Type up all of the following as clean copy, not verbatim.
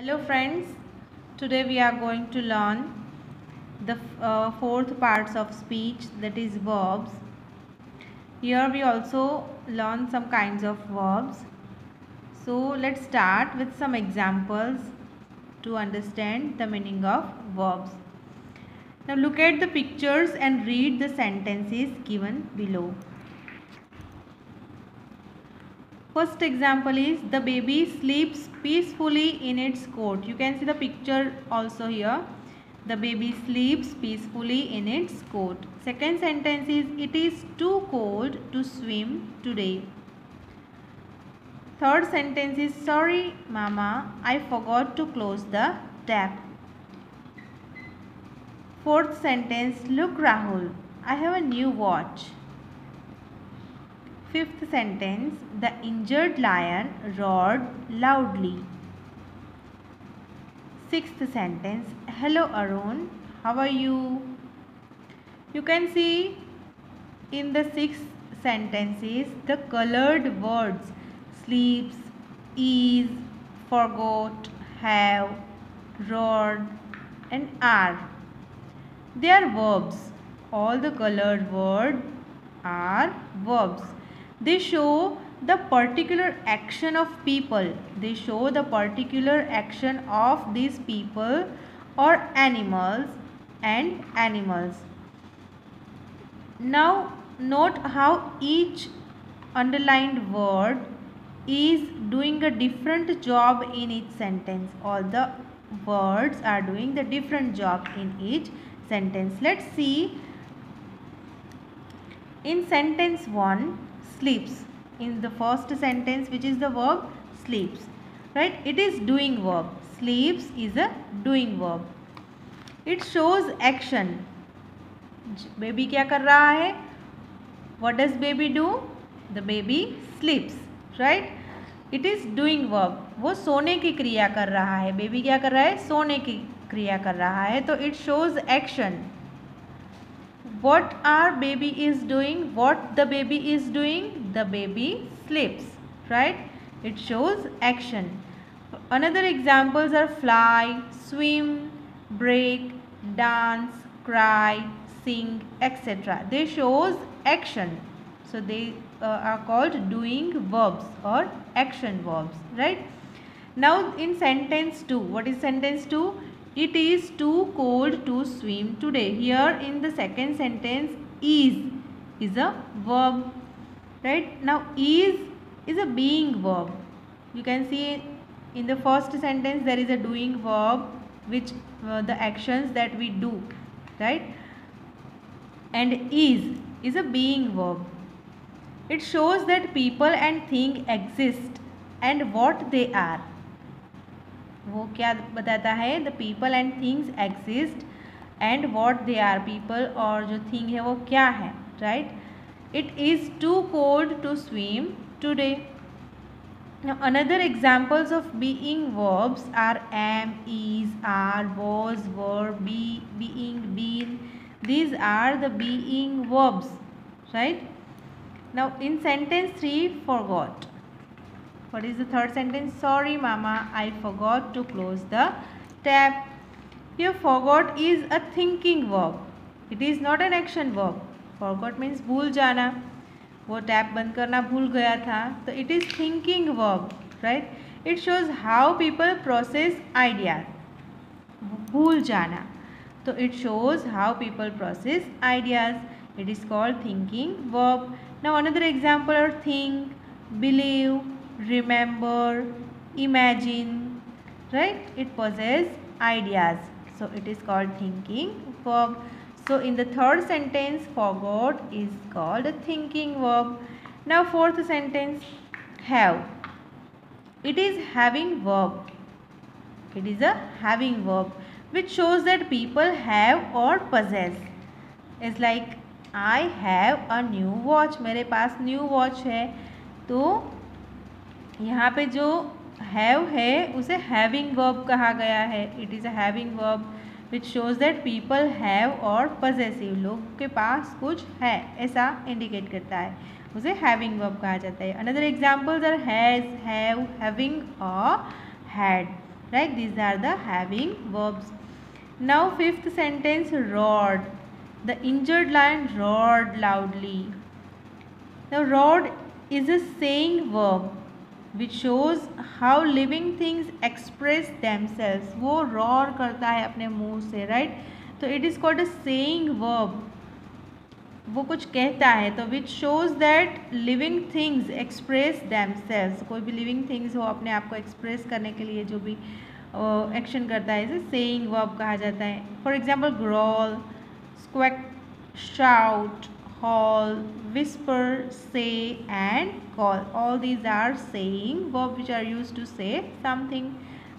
Hello friends, today we are going to learn the fourth parts of speech, that is verbs. Here we also learn some kinds of verbs. So let's start with some examples to understand the meaning of verbs. Now look at the pictures and read the sentences given below. First example is the baby sleeps peacefully in its coat. You can see the picture also here. The baby sleeps peacefully in its coat. Second sentence is it is too cold to swim today. Third sentence is sorry mama, I forgot to close the tap. Fourth sentence, look Rahul, I have a new watch. Fifth sentence, the injured lion roared loudly. Sixth sentence, hello Arun, how are you? You can see in the six sentences the colored words sleeps, is, forgot, have, roared and are. They are verbs. All the colored words are verbs. They show the particular action of people. They show the particular action of these people or animals and animals. Now note how each underlined word is doing a different job in each sentence. All the words are doing the different job in each sentence. Let's see. In sentence 1, sleeps. In the first sentence, which is the verb sleeps, right? It is doing verb. Sleeps is a doing verb. It shows action. Baby क्या कर रहा है? What does baby do? The baby sleeps, right? It is doing verb. वो सोने की क्रिया कर रहा है. Baby क्या कर रहा है? सोने की क्रिया कर रहा है. तो it shows action. What our baby is doing? What the baby is doing? The baby sleeps, right? It shows action. Another examples are fly, swim, break, dance, cry, sing, etc. They shows action. So they are called doing verbs or action verbs, right? Now in sentence 2, what is sentence 2? It is too cold to swim today. Here in the second sentence, is a verb, right? Now is a being verb. You can see in the first sentence there is a doing verb, which the actions that we do, right? And is a being verb. It shows that people and things exist and what they are. वो क्या बताता है? The people and things exist and what they are. People और जो thing है वो क्या है, right? It is too cold to swim today. Another examples of being verbs are am, is, are, was, were, be, being, been. These are the being verbs, right? Now in sentence 3, forgot. What is the third sentence? Sorry mama, I forgot to close the tap. Here forgot is a thinking verb. It is not an action verb. Forgot means भूल जाना. वो tap बंद करना भूल गया था. तो it is thinking verb, right? It shows how people process ideas. भूल जाना. तो it shows how people process ideas. It is called thinking verb. Now another example are think, believe, remember, imagine, right? It possesses ideas, so it is called thinking verb. So in the third sentence, forgot is called a thinking verb. Now fourth sentence, have. It is having verb. It is a having verb, which shows that people have or possess. It's like I have a new watch. मेरे पास new watch है. तो यहाँ पे जो have है उसे having verb कहा गया है. It is a having verb which shows that people have और पजेसिव. लोग के पास कुछ है ऐसा इंडिकेट करता है, उसे हैविंग वर्ब कहा जाता है. Another examples are has, have, having और had. right? These are the having verbs. Now fifth sentence, roared. The injured lion roared loudly. Now roared is a saying verb which shows how living things express themselves. वो roar करता है अपने मुंह से, right? तो it is called a saying verb. वो कुछ कहता है, तो which shows that living things express themselves. कोई भी लिविंग थिंग्स हो अपने आप को एक्सप्रेस करने के लिए जो भी एक्शन करता है इसे सेइंग वर्ब कहा जाता है. For example growl, squawk, shout, holler, whisper, say and call. All these are saying verb which are used to say something,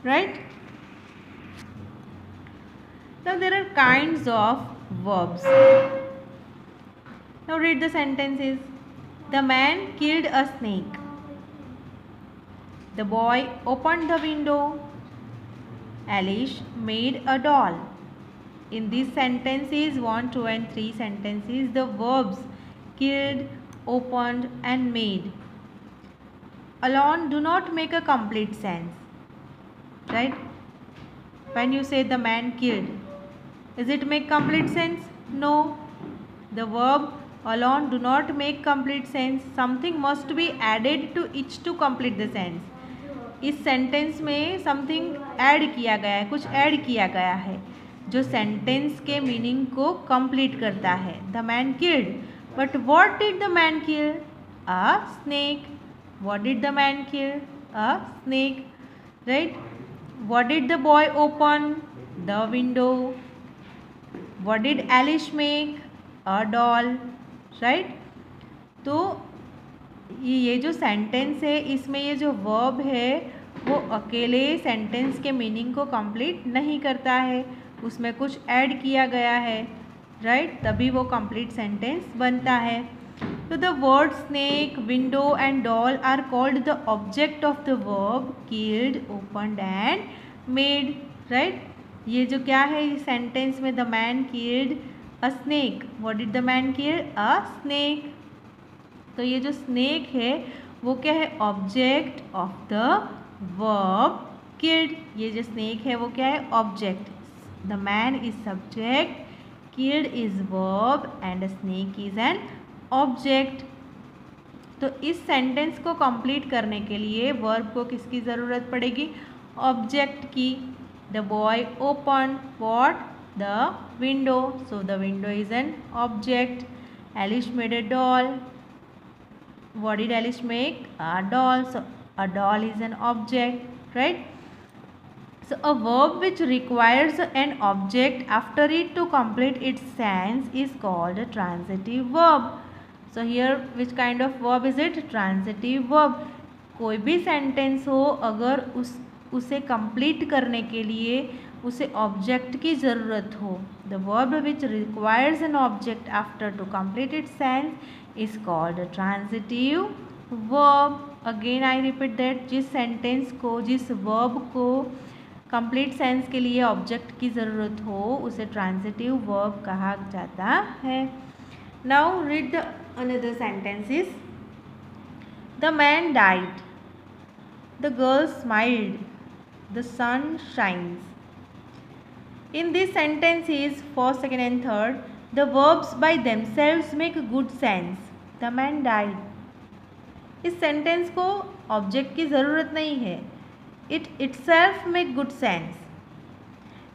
right? Now there are kinds of verbs. Now read the sentences. The man killed a snake. The boy opened the window. Alice made a doll. In these sentences 1, 2 and 3 sentences, the verbs killed, opened and made alone do not make a complete sense, right? When you say the man killed, does it make complete sense? No. The verb alone do not make complete sense. Something must be added to each to complete the sense. इस sentence में something add किया गया है, कुछ add किया गया है जो सेंटेंस के मीनिंग को कंप्लीट करता है. The man killed, but what did the man kill? A snake. What did the man kill? A snake, right? What did the boy open? The window. What did Alice make? A doll, right? तो ये जो sentence है इसमें ये जो verb है वो अकेले सेंटेंस के मीनिंग को कंप्लीट नहीं करता है, उसमें कुछ ऐड किया गया है, राइट? तभी वो कंप्लीट सेंटेंस बनता है. तो the word snake, window and doll are called the object of the verb killed, opened and made, right? ये जो क्या है इस सेंटेंस में, the man killed a snake. What did the man kill? A snake. तो ये जो snake है वो क्या है? Object of the verb killed. ये जो स्नेक है वो क्या है? Object. The man is subject, killed is verb and snake is an object. तो इस सेंटेंस को कंप्लीट करने के लिए वर्ब को किसकी ज़रूरत पड़ेगी? ऑब्जेक्ट की. The boy open what? The window. So the window is an object. Alice made a doll. What did Alice make? A doll. So a doll is an object, right? So a verb which requires an object after it to complete its sense is called a transitive verb. So here which kind of verb is it? Transitive verb. कोई भी sentence हो अगर उसे complete करने के लिए उसे object की ज़रूरत हो, the verb which requires an object after two complete its sense is called transitive verb. Again I repeat that, जिस सेंटेंस को, जिस वर्ब को कंप्लीट सेंस के लिए ऑब्जेक्ट की ज़रूरत हो उसे ट्रांजिटिव वर्ब कहा जाता है. Now read the another sentences. The man died. The girl smiled. The sun shines. In these sentences, first, second and third, the verbs by themselves make good sense. The man died. इस sentence को object की ज़रूरत नहीं है. It itself make good sense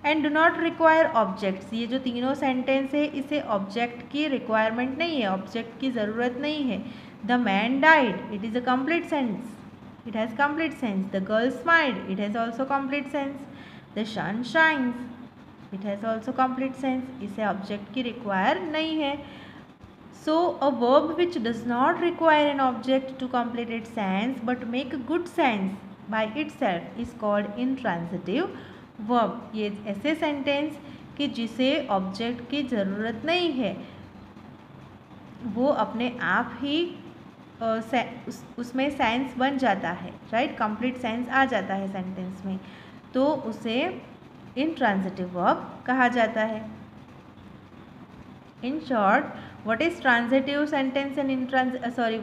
and do not require objects. ये जो तीनों sentence है इसे ऑब्जेक्ट की रिक्वायरमेंट नहीं है, ऑब्जेक्ट की ज़रूरत नहीं है. The man died. It is a complete sense. It has complete sense. The girl smiled. It has also complete sense. The sun shines. It has also complete sense. इसे object की require नहीं है. So a verb which does not require an object to complete its sense but make good sense by itself is called intransitive verb. ये ऐसे sentence कि जिसे object की ज़रूरत नहीं है, वो अपने आप ही उसमें सेंस बन जाता है, राइट? कंप्लीट सेंस आ जाता है सेंटेंस में, तो उसे intransitive verb कहा जाता है. In short, what is transitive sentence and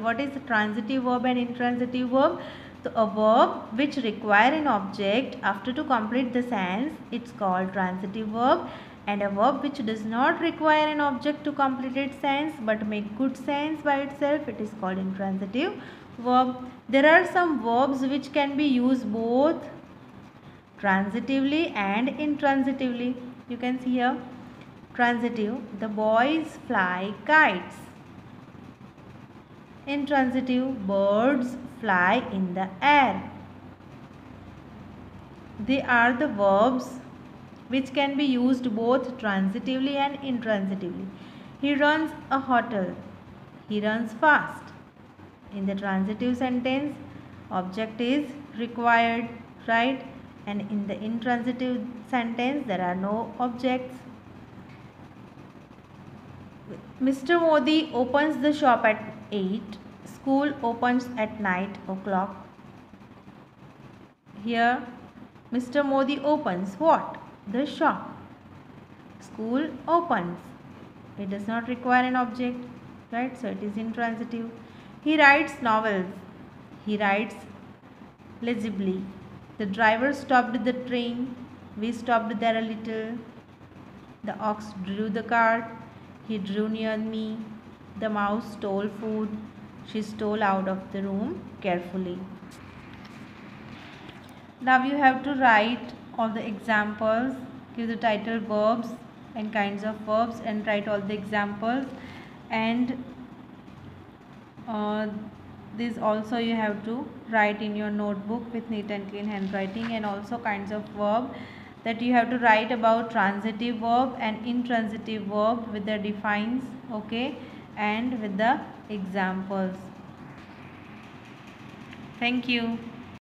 what is transitive verb and intransitive verb? So a verb which require an object after to complete the sentence, it's called transitive verb, and a verb which does not require an object to complete its sentence but make good sense by itself, it is called intransitive verb. There are some verbs which can be used both transitively and intransitively. You can see here transitive, the boys fly kites. Intransitive, birds fly in the air. They are the verbs which can be used both transitively and intransitively. He runs a hotel. He runs fast. In the transitive sentence, object is required, right? And in the intransitive sentence, there are no objects. Mr. Modi opens the shop at 8. School opens at 9 o'clock. Here, Mr. Modi opens what? The shop. School opens. It does not require an object, right? So it is intransitive. He writes novels. He writes legibly. The driver stopped the train. We stopped there a little. The ox drew the cart. He drew near me. The mouse stole food. She stole out of the room carefully. Now you have to write all the examples, give the title verbs and kinds of verbs, and write all the examples. And this also you have to write in your notebook with neat and clean handwriting, and also kinds of verb that you have to write about transitive verb and intransitive verb with the defines, okay, and with the examples. Thank you.